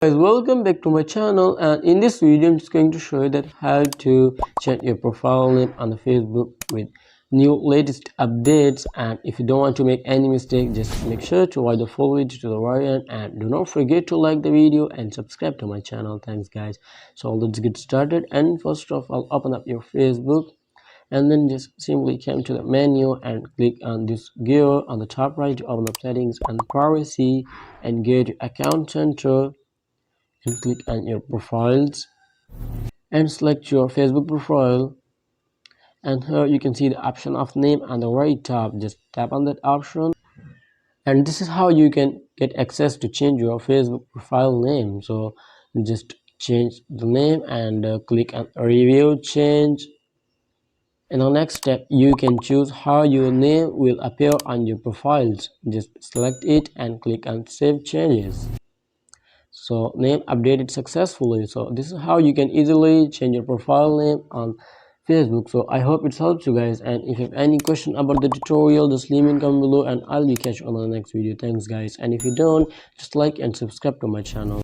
Guys, welcome back to my channel, and in this video I'm just going to show you that how to change your profile name on the Facebook with new latest updates. And if you don't want to make any mistake, just make sure to watch the full video to the very end, and do not forget to like the video and subscribe to my channel. Thanks guys. So let's get started. And first off, I'll open up your Facebook, and then just simply come to the menu and click on this gear on the top right to open up settings and privacy, and go to account center and click on your profiles and select your Facebook profile. And here you can see the option of name on the right top. Just tap on that option, and this is how you can get access to change your Facebook profile name. So just change the name and click on review change. In the next step, you can choose how your name will appear on your profiles. Just select it and click on save changes. So name updated successfully. So this is how you can easily change your profile name on Facebook. So I hope it helps you guys, and if you have any question about the tutorial, just leave in comment below and I'll be catch you on the next video. Thanks guys, and if you don't, just like and subscribe to my channel.